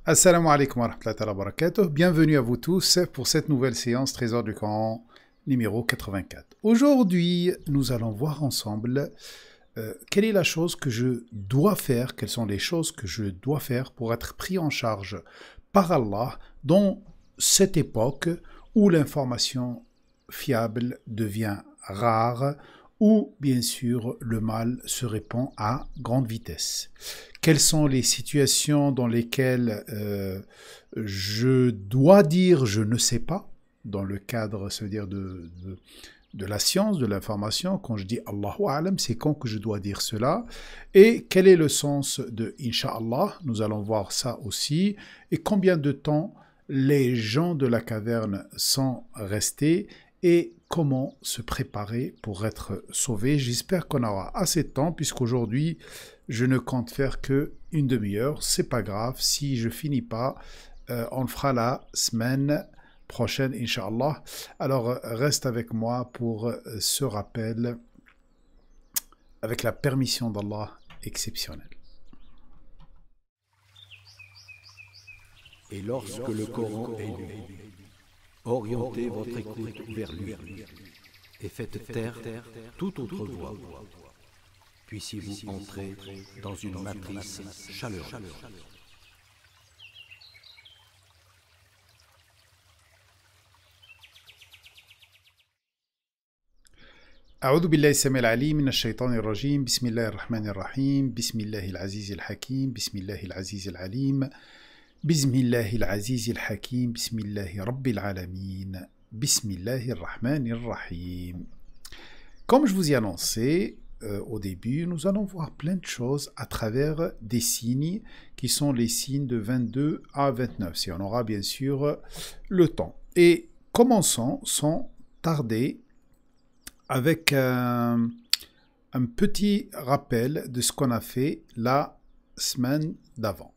Assalamu alaikum wa rahmatullahi wa barakatuh. Bienvenue à vous tous pour cette nouvelle séance Trésor du Coran numéro 84. Aujourd'hui, nous allons voir ensemble quelle est la chose que je dois faire, quelles sont les choses que je dois faire pour être pris en charge par Allah dans cette époque où l'information fiable devient rare, où bien sûr le mal se répand à grande vitesse. Quelles sont les situations dans lesquelles je dois dire je ne sais pas, dans le cadre, c'est-à-dire de la science, de l'information, quand je dis Allahu A'lam, c'est quand que je dois dire cela, et quel est le sens de Inch'Allah, nous allons voir ça aussi, et combien de temps les gens de la caverne sont restés, et comment se préparer pour être sauvé. J'espère qu'on aura assez de temps, puisqu'aujourd'hui, je ne compte faire que une demi-heure. C'est pas grave, si je finis pas, on le fera la semaine prochaine, Inch'Allah. Alors, reste avec moi pour ce rappel, avec la permission d'Allah exceptionnelle. Et lorsque le Coran est lu, orientez votre écoute vers lui et faites taire toute autre voix. Puissiez-vous entrer dans une matrice chaleureuse. أعوذ بالله السميع العليم من الشيطان الرجيم بسم الله الرحمن الرحيم بسم الله العزيز الحكيم بسم الله العزيز العليم بسم الله العزيز الحكيم بسم الله رب العالمين بسم الله الرحمن الرحيم. Comme je vous ai annoncé au début, nous allons voir plein de choses à travers des signes qui sont les signes de 22 à 29, si on aura bien sûr le temps. Et commençons sans tarder avec un petit rappel de ce qu'on a fait la semaine d'avant.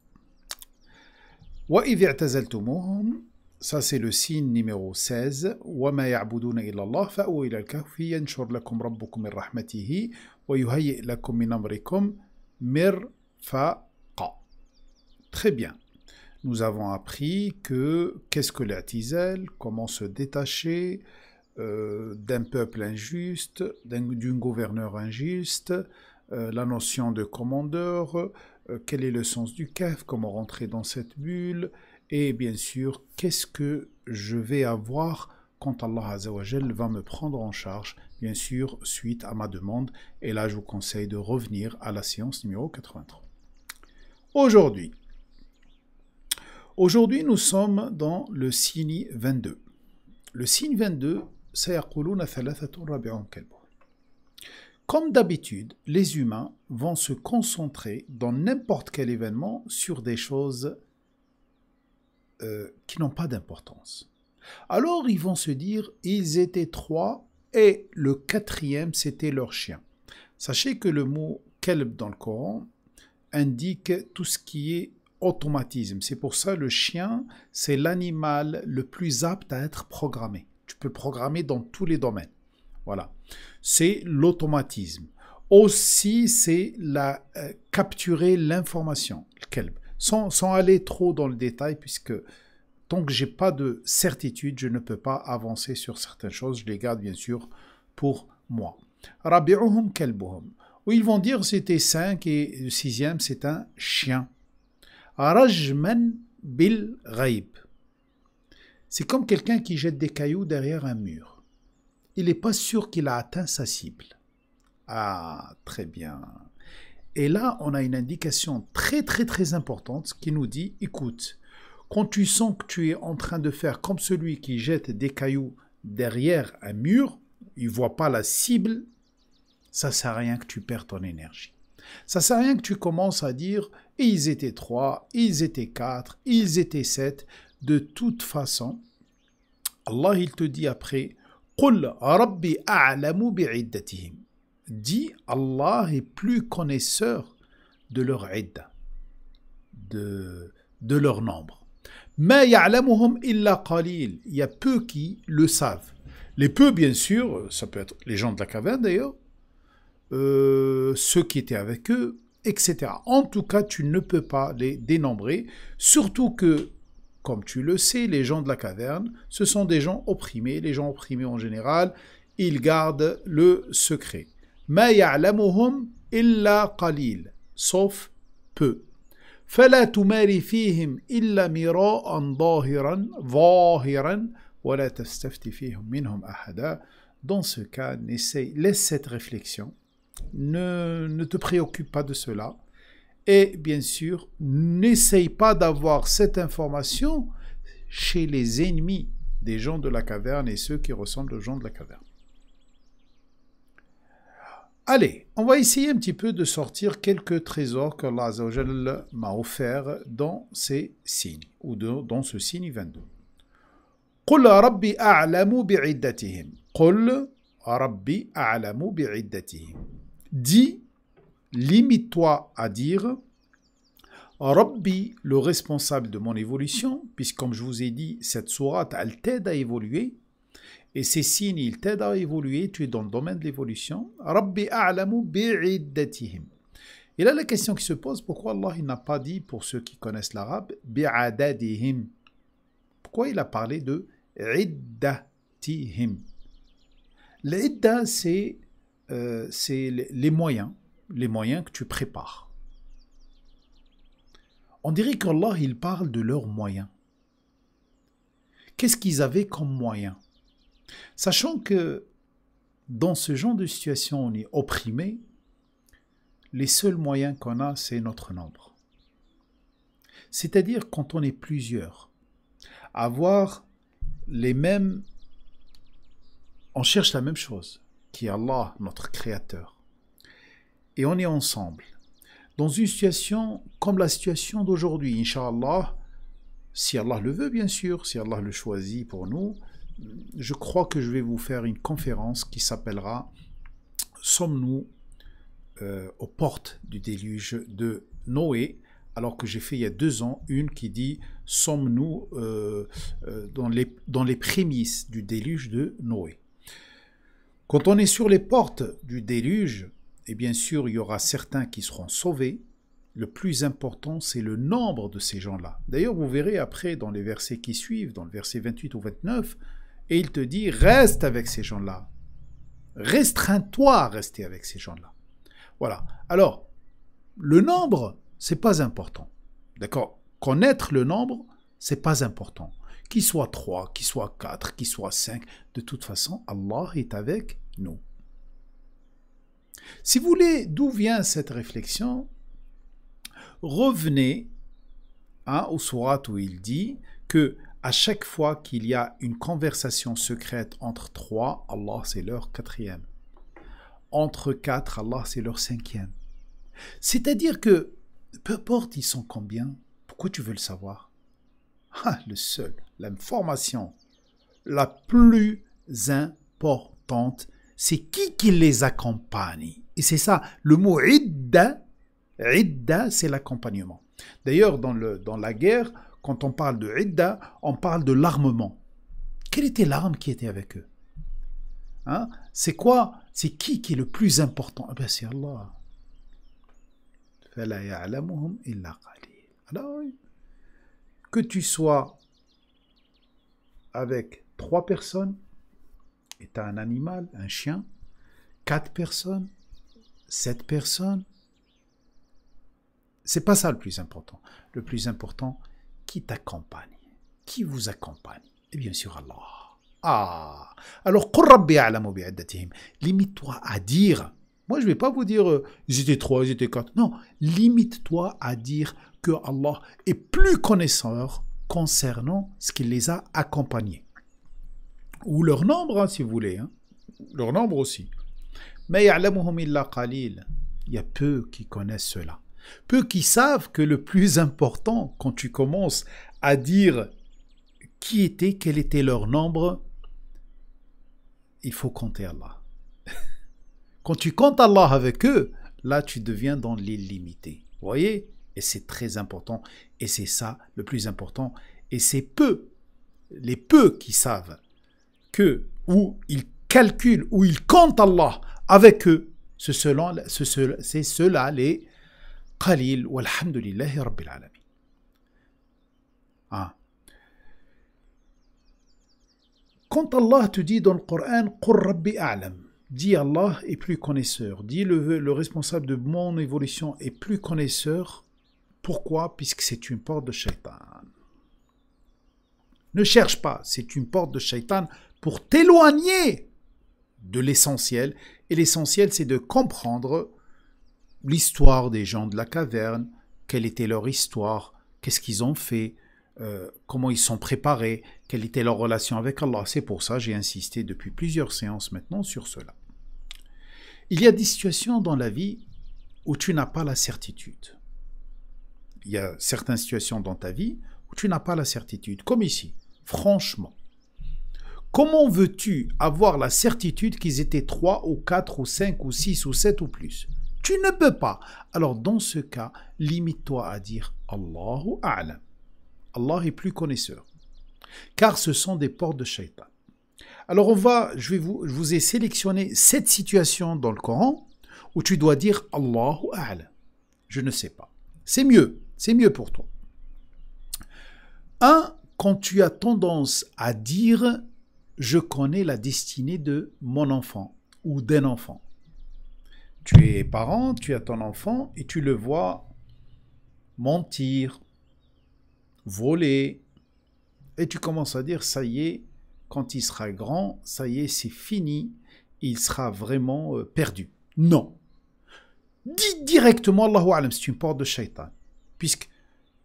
وَإِذِ اعْتَزَلْتُمُوهُمْ, ça c'est le signe numéro 16. وَمَا يَعْبُدُونَ إِلَّا اللَّهِ فَأْوُوا إِلَى الْكَهْفِ يَنْشُرْ لَكُمْ رَبُّكُم مِّن رَّحْمَتِهِ وَيُهَيِّئْ لَكُم مِّنْ أَمْرِكُم مِّرْفَقًا. Très bien. Nous avons appris que qu'est-ce que l'i'tizal, comment se détacher d'un peuple injuste, d'un gouverneur injuste, la notion de commandeur, quel est le sens du kahf, comment rentrer dans cette bulle, et bien sûr, qu'est-ce que je vais avoir quand Allah Azza wa Jal va me prendre en charge, bien sûr, suite à ma demande. Et là, je vous conseille de revenir à la séance numéro 83. Aujourd'hui, nous sommes dans le signe 22. Le signe 22, سيقولون ثلاثة رابعهم كلبهم. Comme d'habitude, les humains vont se concentrer dans n'importe quel événement sur des choses qui n'ont pas d'importance. Alors ils vont se dire, ils étaient trois et le quatrième c'était leur chien. Sachez que le mot kelb dans le Coran indique tout ce qui est automatisme. C'est pour ça le chien, c'est l'animal le plus apte à être programmé. Tu peux le programmer dans tous les domaines. Voilà. C'est l'automatisme. Aussi, c'est capturer l'information, le kelb. Sans aller trop dans le détail, puisque tant que je n'ai pas de certitude, je ne peux pas avancer sur certaines choses. Je les garde bien sûr pour moi. Rabi'uhum kelbuhum. Où ils vont dire c'était 5 et le sixième c'est un chien. Rajman bil ghaib. C'est comme quelqu'un qui jette des cailloux derrière un mur. Il n'est pas sûr qu'il a atteint sa cible. Ah, très bien. Et là, on a une indication très très très importante qui nous dit, écoute, quand tu sens que tu es en train de faire comme celui qui jette des cailloux derrière un mur, il ne voit pas la cible, ça ne sert à rien que tu perds ton énergie. Ça ne sert à rien que tu commences à dire, ils étaient 3, ils étaient 4, ils étaient 7. De toute façon, Allah il te dit après, قُلْ رَبِّي أَعْلَمُ بِعِدَّتِهِمْ. Dis, Allah est plus connaisseur de leur idda, de leur nombre. مَا يَعْلَمُهُمْ إِلَّا قَلِيلٌ. Il y a peu qui le savent. Les peu, bien sûr, ça peut être les gens de la caverne d'ailleurs, ceux qui étaient avec eux, etc. En tout cas, tu ne peux pas les dénombrer, surtout que, comme tu le sais, les gens de la caverne, ce sont des gens opprimés. Les gens opprimés en général, ils gardent le secret. Ma ya'lamuhum illa qalil, sauf peu. فلا تماري فيهم إلا مراء ظاهرا ولا تستفتي فيهم منهم أحدا. Dans ce cas, laisse cette réflexion. Ne te préoccupe pas de cela. Et bien sûr, n'essaye pas d'avoir cette information chez les ennemis des gens de la caverne et ceux qui ressemblent aux gens de la caverne. Allez, on va essayer un petit peu de sortir quelques trésors que Allah Azza wa Jalla m'a offerts dans ces signes, ou dans ce signe 22. قُلْ رَبِّي أَعْلَمُ بِعِدَّتِهِمْ قُلْ رَبِّي أَعْلَمُ بِعِدَّتِهِمْ. Dis, limite-toi à dire Rabbi, le responsable de mon évolution, puisque comme je vous ai dit, cette sourate, elle t'aide à évoluer, et ces signes, ils t'aident à évoluer, tu es dans le domaine de l'évolution. Rabbi a'lamu bi'iddatihim. Et là, la question qui se pose, pourquoi Allah il n'a pas dit, pour ceux qui connaissent l'arabe, bi'adadihim? Pourquoi il a parlé de iddatihim? L'idda, c'est les moyens que tu prépares. On dirait qu'Allah, il parle de leurs moyens. Qu'est-ce qu'ils avaient comme moyens? Sachant que dans ce genre de situation, on est opprimé, les seuls moyens qu'on a, c'est notre nombre. C'est-à-dire quand on est plusieurs, avoir les mêmes... On cherche la même chose, qui est Allah, notre Créateur. Et on est ensemble. Dans une situation comme la situation d'aujourd'hui, Inch'Allah, si Allah le veut bien sûr, si Allah le choisit pour nous, je crois que je vais vous faire une conférence qui s'appellera « Sommes-nous aux portes du déluge de Noé ?» alors que j'ai fait il y a 2 ans une qui dit « Sommes-nous dans les prémices du déluge de Noé ?» Quand on est sur les portes du déluge, et bien sûr il y aura certains qui seront sauvés, le plus important c'est le nombre de ces gens-là. D'ailleurs vous verrez après dans les versets qui suivent, dans le verset 28 ou 29, et il te dit, reste avec ces gens-là. Restreins-toi à rester avec ces gens-là. Voilà. Alors, le nombre, c'est pas important. D'accord? Connaître le nombre, c'est pas important. Qu'il soit 3, qu'il soit 4, qu'il soit 5, de toute façon, Allah est avec nous. Si vous voulez, d'où vient cette réflexion? Revenez au sourate où il dit que à chaque fois qu'il y a une conversation secrète entre 3, Allah c'est leur 4e. Entre 4, Allah c'est leur 5e. C'est-à-dire que, peu importe ils sont combien, pourquoi tu veux le savoir? Le seul, l'information la plus importante, c'est qui les accompagne. Et c'est ça, le mot idda, c'est l'accompagnement. D'ailleurs, dans la guerre, quand on parle de idda, on parle de l'armement. Quelle était l'arme qui était avec eux? C'est quoi? C'est qui est le plus important? Eh bien, c'est Allah. فَلَا يَعْلَمُهُمْ إِلَّا قَلِيلٌ. Alors, que tu sois avec 3 personnes, et tu as un animal, un chien, 4 personnes, 7 personnes, c'est pas ça le plus important. Le plus important, qui t'accompagne? Qui vous accompagne? Et bien sûr Allah. Alors, قُلْ رَبِّي أَعْلَمُ بِعِدَّتِهِمْ. Limite-toi à dire, moi je ne vais pas vous dire ils étaient 3, ils étaient 4. Non, limite-toi à dire que Allah est plus connaisseur concernant ce qui les a accompagnés. Ou leur nombre, si vous voulez. Leur nombre aussi. Mais يَعْلَمُهُمْ إِلَّا قَلِيلٌ. Il y a peu qui connaissent cela. Peu qui savent que le plus important, quand tu commences à dire quel était leur nombre, il faut compter Allah. Quand tu comptes Allah avec eux, là tu deviens dans l'illimité. Vous voyez? Et c'est très important. Et c'est ça le plus important. Et c'est les peu qui savent où ils calculent, où ils comptent Allah avec eux, c'est ceux-là les qalil walhamdulillahi rabbil alamin. Ah. Quand Allah te dit dans le Coran, Qur Rabbi a'lam, dit Allah est plus connaisseur, dit le responsable de mon évolution est plus connaisseur. Pourquoi? Puisque c'est une porte de shaitan. Ne cherche pas, c'est une porte de shaitan pour t'éloigner de l'essentiel. Et l'essentiel, c'est de comprendre l'histoire des gens de la caverne, quelle était leur histoire, qu'est-ce qu'ils ont fait, comment ils sont préparés, quelle était leur relation avec Allah. C'est pour ça que j'ai insisté depuis plusieurs séances maintenant sur cela. Il y a des situations dans la vie où tu n'as pas la certitude. Il y a certaines situations dans ta vie où tu n'as pas la certitude, comme ici. Franchement, comment veux-tu avoir la certitude qu'ils étaient 3 ou 4 ou 5 ou 6 ou 7 ou plus? Tu ne peux pas. Alors dans ce cas, limite-toi à dire Allahu A'lam. Allah est plus connaisseur. Car ce sont des portes de shaitan. Alors je vous ai sélectionné 7 situations dans le Coran où tu dois dire Allahu A'lam. Je ne sais pas. C'est mieux pour toi. 1. Quand tu as tendance à dire « je connais la destinée de mon enfant » ou d'un enfant. Tu es parent, tu as ton enfant et tu le vois mentir, voler. Et tu commences à dire « ça y est, quand il sera grand, ça y est, c'est fini, il sera vraiment perdu ». Non. Dis directement « Allahu A'lam », c'est une porte de shaitan. Puisque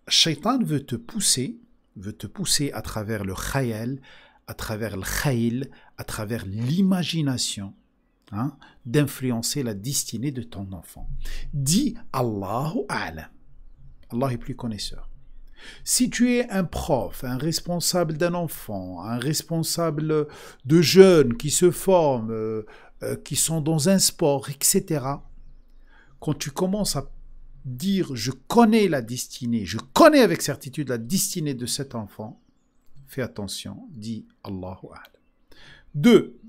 shaitan veut te pousser à travers le khayal, à travers le khayl, à travers l'imagination, d'influencer la destinée de ton enfant. Dis Allahu A'lam. Allah est plus connaisseur. Si tu es un prof, un responsable d'un enfant, un responsable de jeunes qui se forment, qui sont dans un sport, etc., quand tu commences à dire je connais la destinée, je connais avec certitude la destinée de cet enfant, fais attention, dis Allahu A'lam. 2.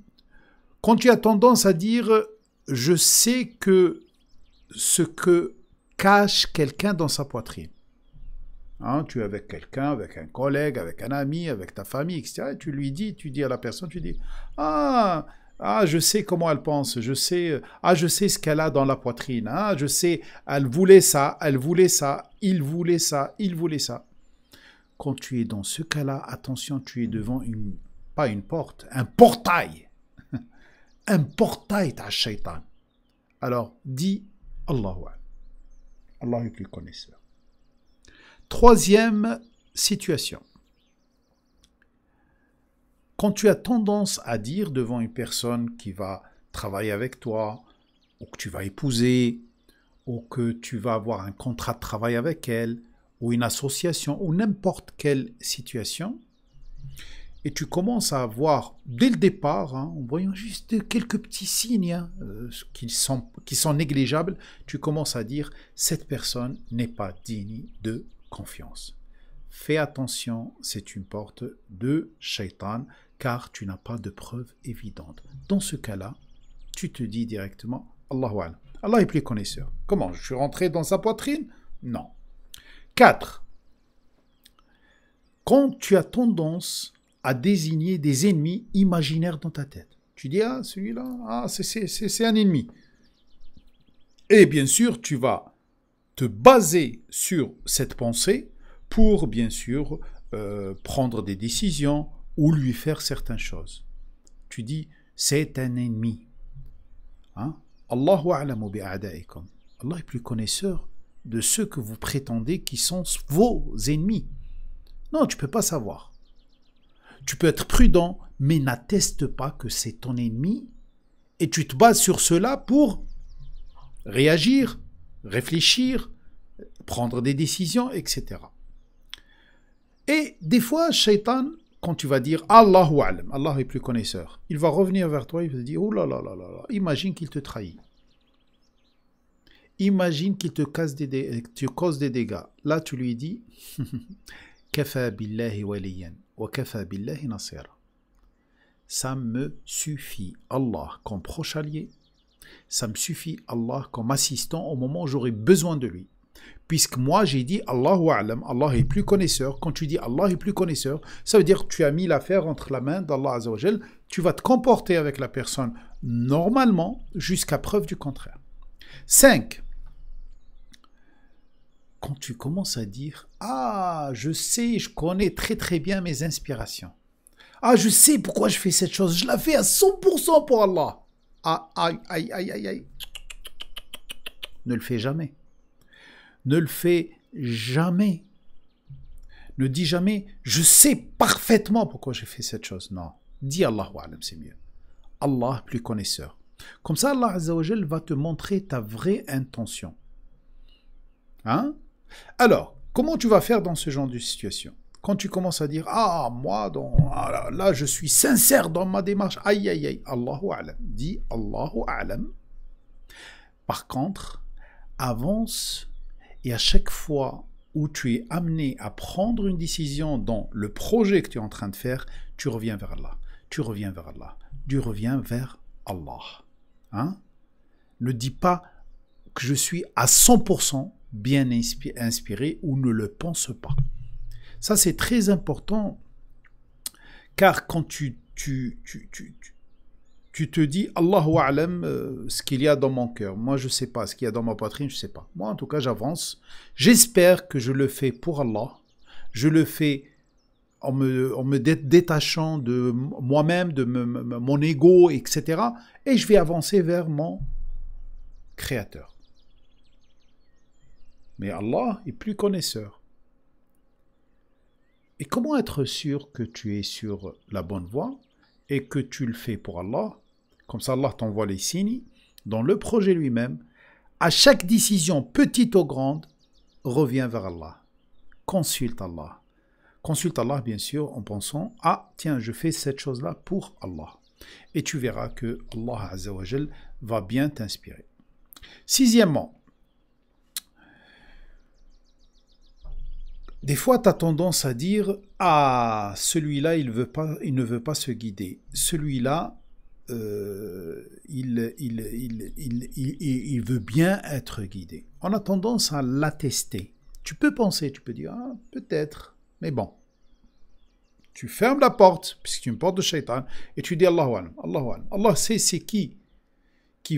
Quand tu as tendance à dire je sais que ce que cache quelqu'un dans sa poitrine. Tu es avec quelqu'un, avec un collègue, avec un ami, avec ta famille, etc. Et tu dis à la personne, tu dis je sais comment elle pense, je sais ce qu'elle a dans la poitrine, je sais, elle voulait ça, il voulait ça. Quand tu es dans ce cas-là, attention, tu es devant pas une porte, un portail. Un portail à shaitan. Alors, dis Allahu A'lam. Allah est plus connaisseur. 3e situation. Quand tu as tendance à dire devant une personne qui va travailler avec toi, ou que tu vas épouser, ou que tu vas avoir un contrat de travail avec elle, ou une association, ou n'importe quelle situation, et tu commences à voir, dès le départ, en voyant juste quelques petits signes qui sont négligeables, tu commences à dire « cette personne n'est pas digne de confiance ». Fais attention, c'est une porte de shaitan, car tu n'as pas de preuve évidente. Dans ce cas-là, tu te dis directement « Allahu A'lam ». Allah est plus connaisseur. Comment? Je suis rentré dans sa poitrine? Non. 4. Quand tu as tendance à désigner des ennemis imaginaires dans ta tête. Tu dis, celui-là, c'est un ennemi. Et bien sûr, tu vas te baser sur cette pensée pour, bien sûr, prendre des décisions ou lui faire certaines choses. Tu dis, c'est un ennemi. Allahu a'lamu bi'a'da'ikum. Allah est plus connaisseur de ceux que vous prétendez qui sont vos ennemis. Non, tu ne peux pas savoir. Tu peux être prudent, mais n'atteste pas que c'est ton ennemi et tu te bases sur cela pour réagir, réfléchir, prendre des décisions, etc. Et des fois, Shaitan, quand tu vas dire Allahu A'lam, Allah est plus connaisseur, il va revenir vers toi, il va te dire oh là là là là, imagine qu'il te trahit. Imagine qu'il te cause des dégâts. Là, tu lui dis Kafa billahi waliyan. Ça me suffit, Allah, comme proche allié. Ça me suffit, Allah, comme assistant au moment où j'aurai besoin de lui. Puisque moi, j'ai dit Allahu A'lam, Allah est plus connaisseur. Quand tu dis Allah est plus connaisseur, ça veut dire que tu as mis l'affaire entre la main d'Allah Azza wa Jal. Tu vas te comporter avec la personne normalement jusqu'à preuve du contraire. 5. Quand tu commences à dire « Ah, je sais, je connais très très bien mes inspirations. Ah, je sais pourquoi je fais cette chose. Je la fais à 100% pour Allah. » Ah, aïe, aïe, aïe, aïe, aïe. Ne le fais jamais. Ne le fais jamais. Ne dis jamais « Je sais parfaitement pourquoi j'ai fait cette chose. » Non. Dis Allahu A'lam, c'est mieux. Allah plus connaisseur. Comme ça, Allah Azza wa Jal va te montrer ta vraie intention. Hein? Alors, comment tu vas faire dans ce genre de situation? Quand tu commences à dire « Ah, moi, là, je suis sincère dans ma démarche. » Aïe, aïe, aïe. Allahu A'lam. Dis Allahu A'lam. Par contre, avance et à chaque fois où tu es amené à prendre une décision dans le projet que tu es en train de faire, tu reviens vers Allah. Tu reviens vers Allah. Tu reviens vers Allah. Hein? Ne dis pas que je suis à 100% bien inspiré ou ne le pense pas. Ça, c'est très important, car quand tu te dis Allahu A'lam, ce qu'il y a dans mon cœur. Moi, je ne sais pas. Ce qu'il y a dans ma poitrine, je ne sais pas. Moi, en tout cas, j'avance. J'espère que je le fais pour Allah. Je le fais en me détachant de moi-même, de mon ego, etc. Et je vais avancer vers mon Créateur. Mais Allah est plus connaisseur. Et comment être sûr que tu es sur la bonne voie et que tu le fais pour Allah? Comme ça, Allah t'envoie les signes. Dans le projet lui-même, à chaque décision, petite ou grande, reviens vers Allah. Consulte Allah. Consulte Allah, bien sûr, en pensant « Ah, tiens, je fais cette chose-là pour Allah. » Et tu verras que Allah Azza wa Jal va bien t'inspirer. Sixièmement, des fois, tu as tendance à dire « Ah, celui-là, il ne veut pas se guider. Celui-là, il veut bien être guidé. » On a tendance à l'attester. Tu peux penser, tu peux dire « Ah, peut-être. » Mais bon, tu fermes la porte, puisque c'est une porte de shaitan, et tu dis Allahu A'lam, Allahu A'lam. Allah sait c'est qui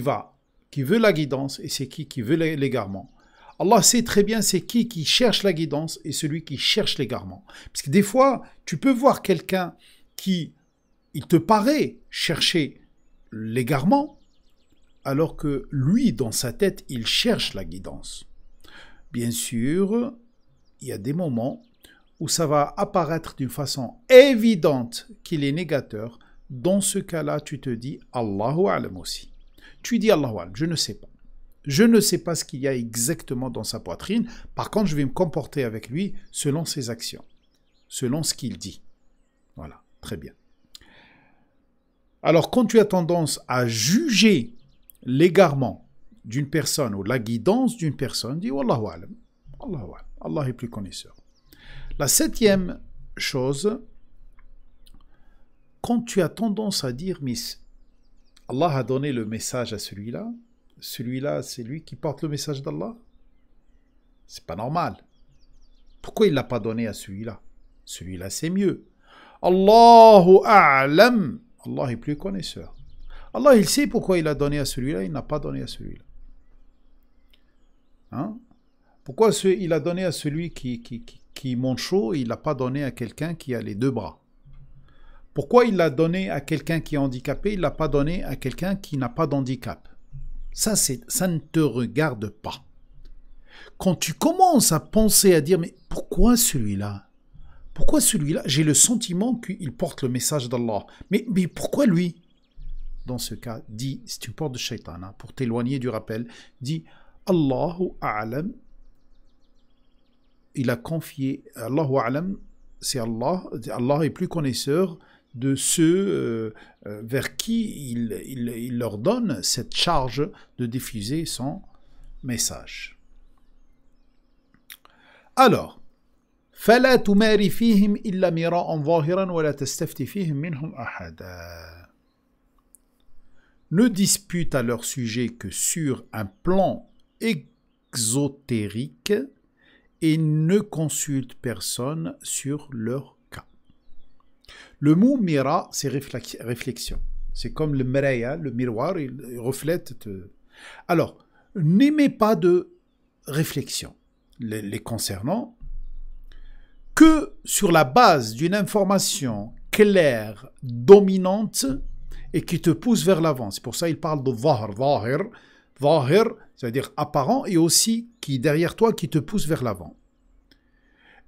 veut la guidance et c'est qui veut l'égarement. Allah sait très bien c'est qui cherche la guidance et celui qui cherche l'égarement. Parce que des fois, tu peux voir quelqu'un il te paraît chercher l'égarement, alors que lui, dans sa tête, il cherche la guidance. Bien sûr, il y a des moments où ça va apparaître d'une façon évidente qu'il est négateur. Dans ce cas-là, tu te dis Allahu A'lam aussi. Tu dis Allahu A'lam, je ne sais pas. Je ne sais pas ce qu'il y a exactement dans sa poitrine. Par contre, je vais me comporter avec lui selon ses actions, selon ce qu'il dit. Voilà, très bien. Alors, quand tu as tendance à juger l'égarement d'une personne ou la guidance d'une personne, dis Wallahu A'lam. Allahu A'lam. Allah est plus connaisseur. La septième chose, quand tu as tendance à dire, mais Allah a donné le message à celui-là, c'est lui qui porte le message d'Allah. C'est pas normal. Pourquoi il ne l'a pas donné à celui-là? Celui-là, c'est mieux. Allahu A'lam. Allah est plus connaisseur. Allah, il sait pourquoi il a donné à celui-là, il n'a pas donné à celui-là. Hein? Pourquoi il a donné à celui qui monte chaud et il n'a pas donné à quelqu'un qui a les deux bras? Pourquoi il l'a donné à quelqu'un qui est handicapé, il ne l'a pas donné à quelqu'un qui n'a pas d'handicap? Ça ne te regarde pas. Quand tu commences à penser, à dire, mais pourquoi celui-là? Pourquoi celui-là? J'ai le sentiment qu'il porte le message d'Allah. Mais pourquoi lui? Dans ce cas, dis, c'est une porte de shaitan, hein, pour t'éloigner du rappel, dis, Allahu A'lam. Il a confié, Allahu A'lam, c'est Allah. Allah est plus connaisseur de ceux vers qui il leur donne cette charge de diffuser son message. Alors, فَلَا تُمَارِ فِيهِمْ إِلَّا مِرَاءً ظَاهِرًا وَلَا تَسْتَفْتِ فِيهِمْ مِنْهُمْ أَحَدًا. Ne dispute à leur sujet que sur un plan exotériques et ne consultent personne sur leur cas. Le mot mira, c'est réflexion. C'est comme le mraya, le miroir, il reflète. Alors, n'aimez pas de réflexion les concernant que sur la base d'une information claire, dominante et qui te pousse vers l'avant. C'est pour ça qu'il parle de zahir. Zahir, c'est-à-dire apparent, et aussi qui derrière toi, qui te pousse vers l'avant.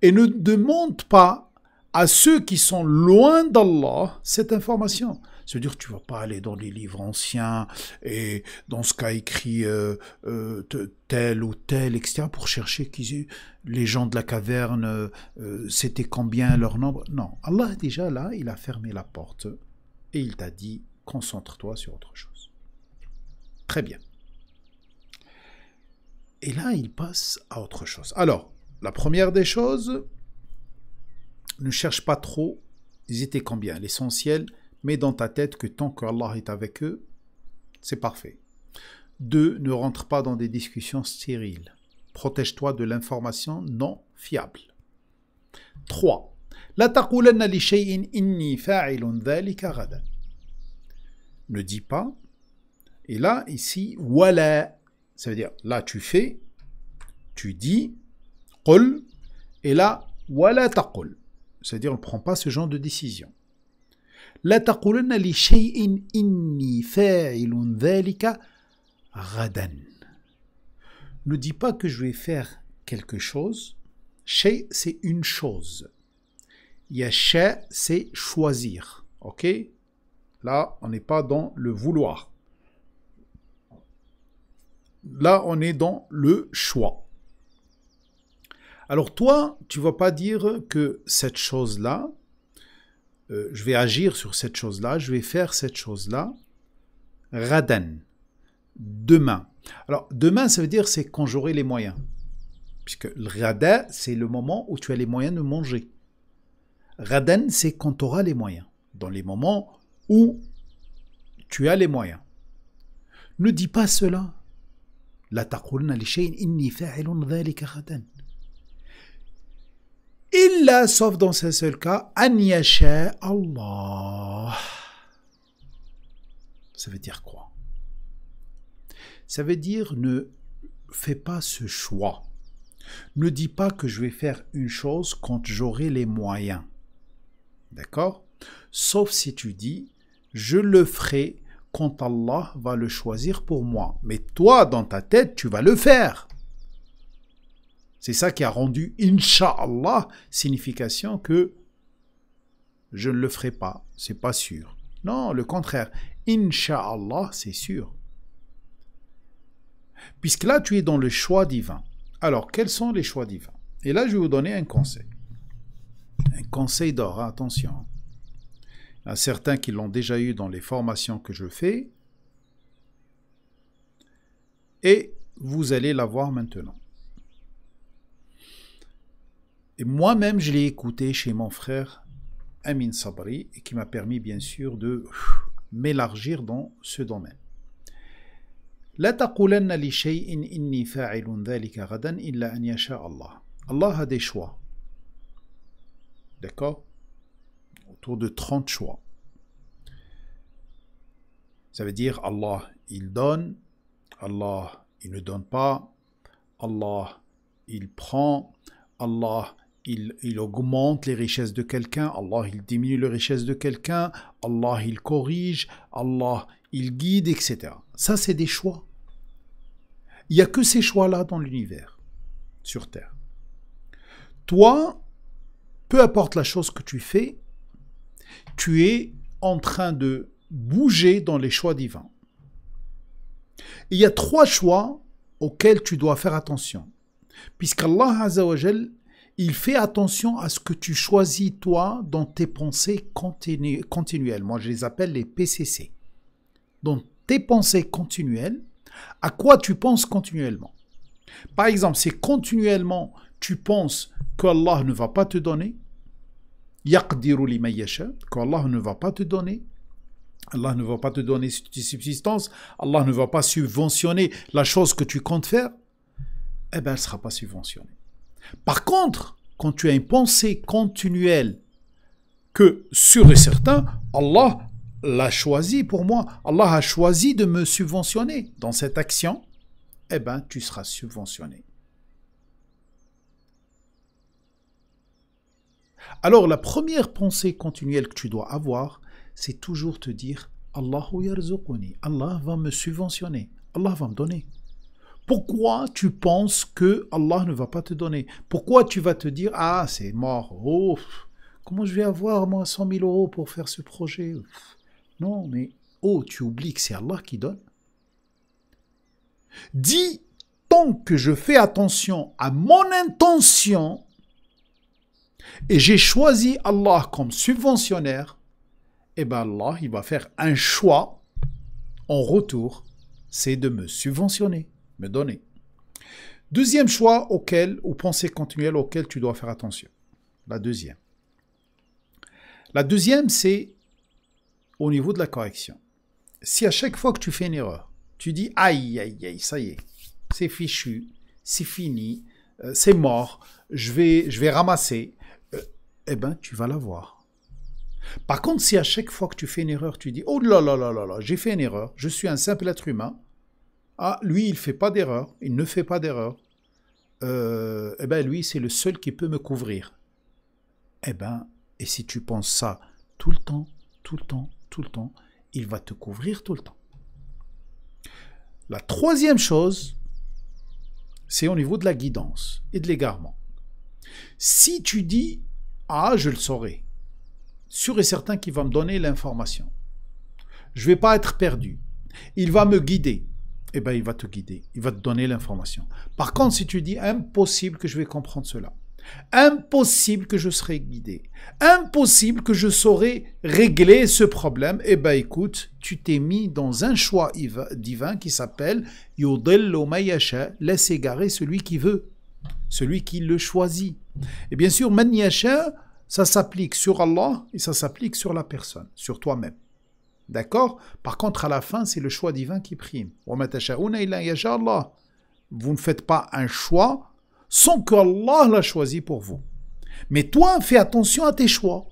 Et ne demande pas à ceux qui sont loin d'Allah cette information. C'est-à-dire que tu ne vas pas aller dans les livres anciens et dans ce qu'a écrit tel ou tel, etc., pour chercher les gens de la caverne, c'était combien leur nombre. Non, Allah déjà là, il a fermé la porte et il t'a dit, concentre-toi sur autre chose. Très bien. Et là, il passe à autre chose. Alors, la première des choses, ne cherche pas trop, ils étaient combien. L'essentiel, mets dans ta tête que tant que Allah est avec eux, c'est parfait. 2, ne rentre pas dans des discussions stériles. Protège-toi de l'information non fiable. 3, la taqulanna li shay'in inni fa'ilun dhalika ghadan. Ne dis pas. Et là, ici, wala. Ça veut dire, là, tu fais, tu dis, qul, et là, wala taqul. C'est-à-dire, on ne prend pas ce genre de décision. La taqulanna li shay'in inni fa'ilun dhalika ghadan. Ne dis pas que je vais faire quelque chose. Shay, c'est une chose. Yasha, c'est choisir. Ok? Là, on n'est pas dans le vouloir. Là, on est dans le choix. Alors toi, tu ne vas pas dire que cette chose-là, je vais agir sur cette chose-là, je vais faire cette chose-là, ghadan, demain. Alors, demain, ça veut dire c'est quand j'aurai les moyens. Puisque le ghada, c'est le moment où tu as les moyens de manger. Ghadan, c'est quand tu auras les moyens. Dans les moments où tu as les moyens. Ne dis pas cela. La taqulna li shay'in inni fa'ilun dhalika ghadan. Illa, sauf dans ce seul cas, an yasha Allah. Ça veut dire quoi? Ça veut dire ne fais pas ce choix. Ne dis pas que je vais faire une chose quand j'aurai les moyens. D'accord? Sauf si tu dis, je le ferai quand Allah va le choisir pour moi. Mais toi, dans ta tête, tu vas le faire. C'est ça qui a rendu Inch'Allah, signification que je ne le ferai pas. C'est pas sûr. Non, le contraire. Inch'Allah, c'est sûr. Puisque là, tu es dans le choix divin. Alors, quels sont les choix divins? Et là, je vais vous donner un conseil. Un conseil d'or, hein, attention. Il y a certains qui l'ont déjà eu dans les formations que je fais. Et vous allez l'avoir maintenant. Et moi-même, je l'ai écouté chez mon frère Amin Sabri, et qui m'a permis, bien sûr, de m'élargir dans ce domaine. La taqulanna li shay'in inni fa'ilun dhalika ghadan illa an yasha Allah. Allah a des choix. D'accord? Autour de 30 choix. Ça veut dire Allah, il donne, Allah, il ne donne pas, Allah, il prend, Allah, il augmente les richesses de quelqu'un, Allah, il diminue les richesses de quelqu'un, Allah, il corrige, Allah, il guide, etc. Ça, c'est des choix. Il n'y a que ces choix-là dans l'univers, sur Terre. Toi, peu importe la chose que tu fais, tu es en train de bouger dans les choix divins. Il y a 3 choix auxquels tu dois faire attention. Puisqu'Allah Azza wa Jal, il fait attention à ce que tu choisis toi dans tes pensées continuelles. Moi, je les appelle les PCC. Dans tes pensées continuelles, à quoi tu penses continuellement? Par exemple, si continuellement tu penses qu'Allah ne va pas te donner, yaqdiru liman yasha, qu'Allah ne va pas te donner, Allah ne va pas te donner subsistance, Allah ne va pas subventionner la chose que tu comptes faire, eh ben, elle ne sera pas subventionnée. Par contre, quand tu as une pensée continuelle que sûr et certain, Allah l'a choisi pour moi, Allah a choisi de me subventionner dans cette action, eh ben, tu seras subventionné. Alors, la première pensée continuelle que tu dois avoir, c'est toujours te dire Allahu yarzuquni, Allah va me subventionner, Allah va me donner. Pourquoi tu penses que Allah ne va pas te donner? Pourquoi tu vas te dire ah, c'est mort, oh, comment je vais avoir moi 100 000 euros pour faire ce projet? Non, mais oh, tu oublies que c'est Allah qui donne. Dis, tant que je fais attention à mon intention et j'ai choisi Allah comme subventionnaire, eh bien Allah, il va faire un choix en retour, c'est de me subventionner, me donner. Deuxième choix ou pensée continuelle auquel tu dois faire attention. La deuxième. La deuxième, c'est au niveau de la correction. Si à chaque fois que tu fais une erreur, tu dis aïe, aïe, aïe, ça y est, c'est fichu, c'est fini, c'est mort, je vais ramasser, eh bien, tu vas l'avoir. Par contre, si à chaque fois que tu fais une erreur, tu dis oh là là là là là, j'ai fait une erreur, je suis un simple être humain, ah, lui, il ne fait pas d'erreur, il ne fait pas d'erreur, eh bien, lui, c'est le seul qui peut me couvrir. Eh bien, et si tu penses ça tout le temps, tout le temps, tout le temps, il va te couvrir tout le temps. La troisième chose, c'est au niveau de la guidance et de l'égarement. Si tu dis, ah, je le saurai, sûr et certain qu'il va me donner l'information, je ne vais pas être perdu, il va me guider, eh bien, il va te guider, il va te donner l'information. Par contre, si tu dis, impossible que je vais comprendre cela, impossible que je serai guidé, impossible que je saurai régler ce problème, eh bien écoute, tu t'es mis dans un choix divin qui s'appelle Yudillu man yasha, laisse égarer celui qui veut, celui qui le choisit. Et bien sûr, man yasha, ça s'applique sur Allah et ça s'applique sur la personne, sur toi-même. D'accord? Par contre, à la fin, c'est le choix divin qui prime. Wa ma tasha'una illa yasha Allah. Vous ne faites pas un choix sans que Allah l'a choisi pour vous. Mais toi, fais attention à tes choix.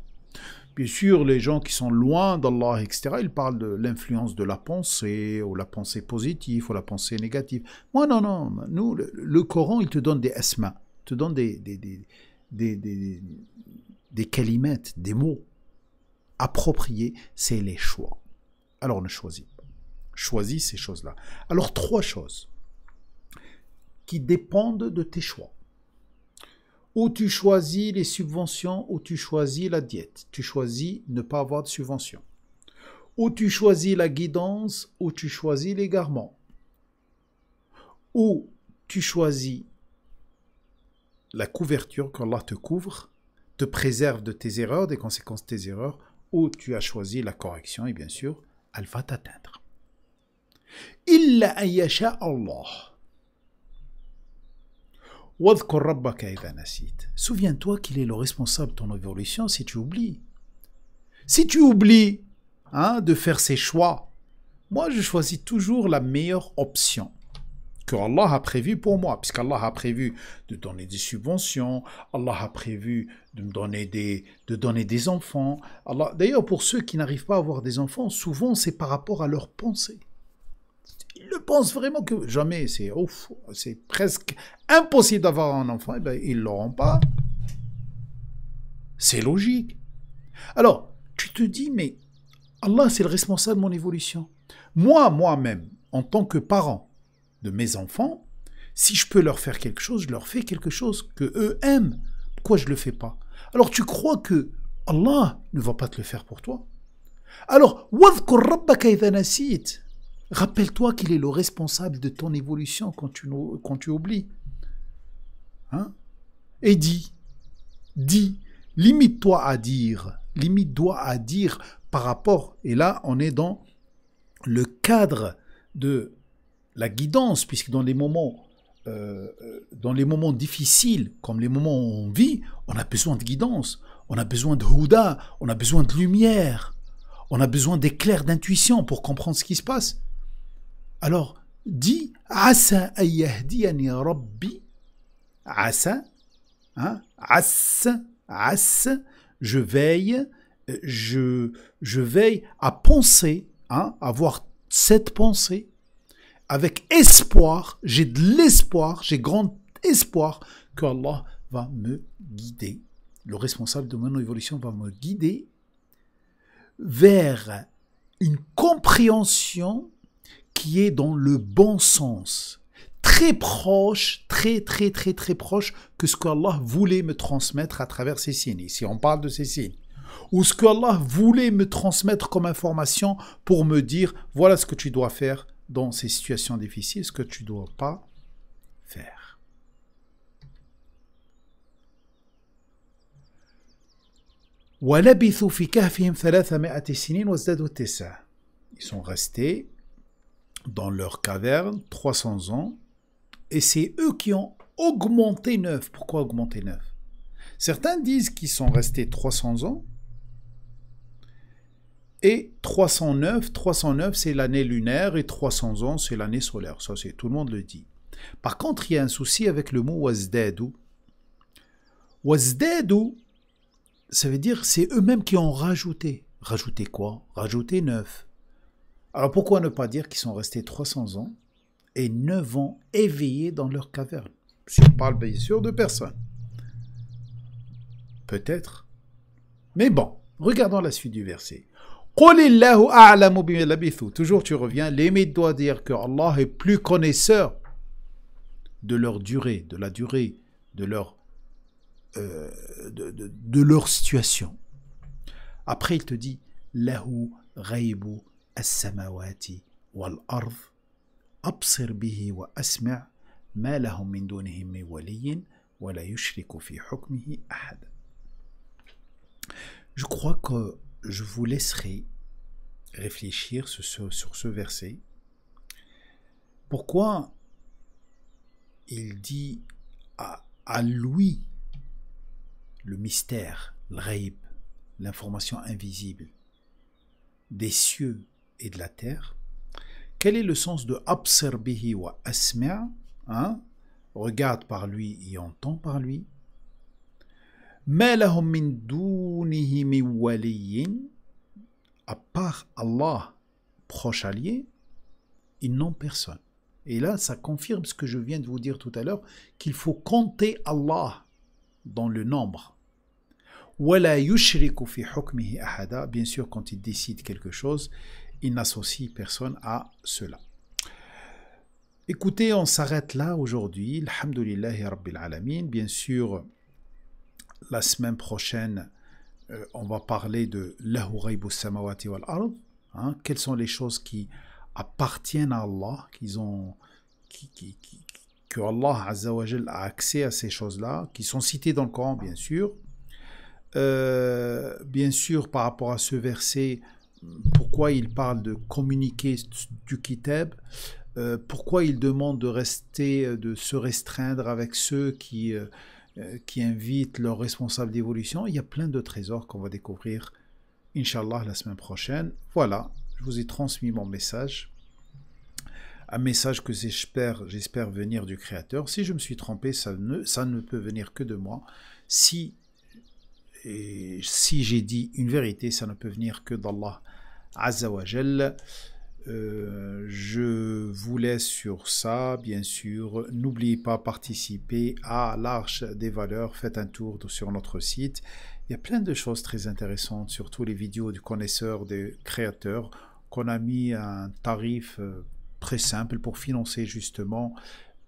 Bien sûr, les gens qui sont loin d'Allah, etc., ils parlent de l'influence de la pensée, ou la pensée positive, ou la pensée négative. Moi, non. Nous, le Coran, il te donne des asma, te donne des kalimats, des mots appropriés, c'est les choix. Alors, ne choisis pas. Choisis ces choses-là. Alors, 3 choses qui dépendent de tes choix. Ou tu choisis les subventions, ou tu choisis la diète. Tu choisis ne pas avoir de subvention. Ou tu choisis la guidance, ou tu choisis l'égarement. Ou tu choisis la couverture, qu'Allah te couvre, te préserve de tes erreurs, des conséquences de tes erreurs, ou tu as choisi la correction, et bien sûr, elle va t'atteindre. Illa an yasha Allah. Souviens-toi qu'il est le responsable de ton évolution si tu oublies. Si tu oublies de faire ses choix, moi je choisis toujours la meilleure option que Allah a prévue pour moi, puisqu'Allah a prévu de donner des subventions, Allah a prévu de me donner des enfants. D'ailleurs, pour ceux qui n'arrivent pas à avoir des enfants, souvent c'est par rapport à leur pensée. Ils le pensent vraiment que jamais, c'est presque impossible d'avoir un enfant, et bien ils ne l'auront pas. C'est logique. Alors, tu te dis, mais Allah c'est le responsable de mon évolution. Moi-même, en tant que parent de mes enfants, si je peux leur faire quelque chose, je leur fais quelque chose que eux aiment. Pourquoi je ne le fais pas? Alors tu crois que Allah ne va pas te le faire pour toi? Alors, وَاذْكُرْ رَبَّكَ إِذَا نَسِيتَ. Rappelle-toi qu'il est le responsable de ton évolution quand tu oublies. Et dis, limite-toi à dire par rapport, et là on est dans le cadre de la guidance, puisque dans les moments difficiles, comme les moments où on vit, on a besoin de guidance, on a besoin de houda, on a besoin de lumière, on a besoin d'éclairs d'intuition pour comprendre ce qui se passe. Alors, dis, Asa an yahdiyani rabbi Asa, hein, as, je veille, je veille à penser, hein, avoir cette pensée, avec espoir, j'ai de l'espoir, j'ai grand espoir que Allah va me guider. Le responsable de mon évolution va me guider vers une compréhension qui est dans le bon sens, très proche, très proche que ce qu'Allah voulait me transmettre à travers ces signes. Si on parle de ces signes, ou ce qu'Allah voulait me transmettre comme information pour me dire, voilà ce que tu dois faire dans ces situations difficiles, ce que tu ne dois pas faire. وَلَبِثُوا فِي كَهْفِهِمْ 300 سِنِينَ وَازْدَادُوا تِسْعًا. Ils sont restés dans leur caverne 300 ans, et c'est eux qui ont augmenté 9. Pourquoi augmenter 9? Certains disent qu'ils sont restés 300 ans, et 309 c'est l'année lunaire, et 300 ans c'est l'année solaire. Ça, c'est tout le monde le dit. Par contre, il y a un souci avec le mot wazdadu. Wazdadu, ça veut dire c'est eux-mêmes qui ont rajouté. Rajouté quoi? Rajouté 9. Alors pourquoi ne pas dire qu'ils sont restés 300 ans et 9 ans éveillés dans leur caverne? Si on parle bien sûr de personnes. Peut-être. Mais bon, regardons la suite du verset. Toujours tu reviens, l'Émite doit dire que Allah est plus connaisseur de leur durée, de la durée de leur, de leur situation. Après il te dit Lahu ghaybu as-samawati wal-ard absir bihi wa asma' ma lahum min dunihi min waliyyin wa la yushriku fi hukmihi ahad. Je crois que je vous laisserai réfléchir sur ce verset. Pourquoi il dit à lui le mystère, le ghaib, l'information invisible des cieux et de la terre? Quel est le sens de absir bihi wa asma', hein? Regarde par lui et entend par lui. Ma lahum min dunihi min waliyyin, à part Allah, proche allié, ils n'ont personne. Et là, ça confirme ce que je viens de vous dire tout à l'heure, qu'il faut compter Allah dans le nombre. Wala yushriku fi hukmihi ahada, bien sûr, quand il décide quelque chose, il n'associe personne à cela. Écoutez, on s'arrête là aujourd'hui. Alhamdulillahi Rabbil Alamin. Bien sûr, la semaine prochaine, on va parler de Lahu ghaybu samawati wal ard. Quelles sont les choses qui appartiennent à Allah, que Allah Azza wa Jal a accès à ces choses-là, qui sont citées dans le Coran, bien sûr. Bien sûr, par rapport à ce verset, pourquoi il parle de communiquer du kitab, pourquoi il demande de se restreindre avec ceux qui invitent leurs responsables d'évolution. Il y a plein de trésors qu'on va découvrir, Inch'Allah, la semaine prochaine. Voilà, je vous ai transmis mon message. Un message que j'espère venir du Créateur. Si je me suis trompé, ça ne peut venir que de moi. Si j'ai dit une vérité, ça ne peut venir que d'Allah Azza wa Jal. Je vous laisse sur ça, bien sûr. N'oubliez pas de participer à l'Arche des Valeurs. Faites un tour sur notre site. Il y a plein de choses très intéressantes, surtout les vidéos du connaisseur des créateurs, qu'on a mis un tarif très simple pour financer justement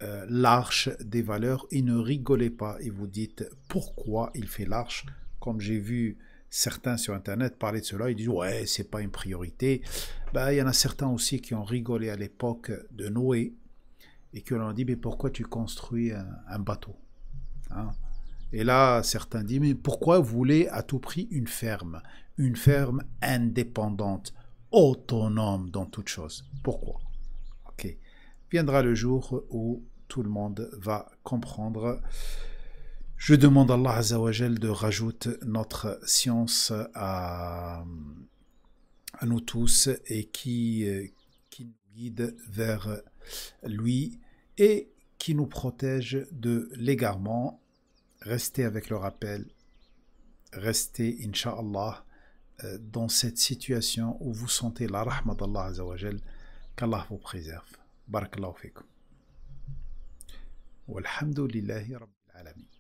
l'Arche des Valeurs. Et ne rigolez pas et vous dites pourquoi il fait l'Arche. Comme j'ai vu certains sur Internet parler de cela, ils disent « ouais, c'est pas une priorité ». Ben, il y en a certains aussi qui ont rigolé à l'époque de Noé et qui leur ont dit « mais pourquoi tu construis un bateau ?» Et là, certains disent « mais pourquoi vous voulez à tout prix une ferme indépendante, autonome dans toute chose? Pourquoi ?» Ok. Viendra le jour où tout le monde va comprendre. Je demande à Allah Azza wa Jal de rajouter notre science à nous tous et qui nous guide vers lui et qui nous protège de l'égarement. Restez avec le rappel, restez, Inch'Allah, dans cette situation où vous sentez la rahma d'Allah Azza wa Jal, qu'Allah vous préserve. Barakallahu fikum. Walhamdulillahi Rabbil Alamin.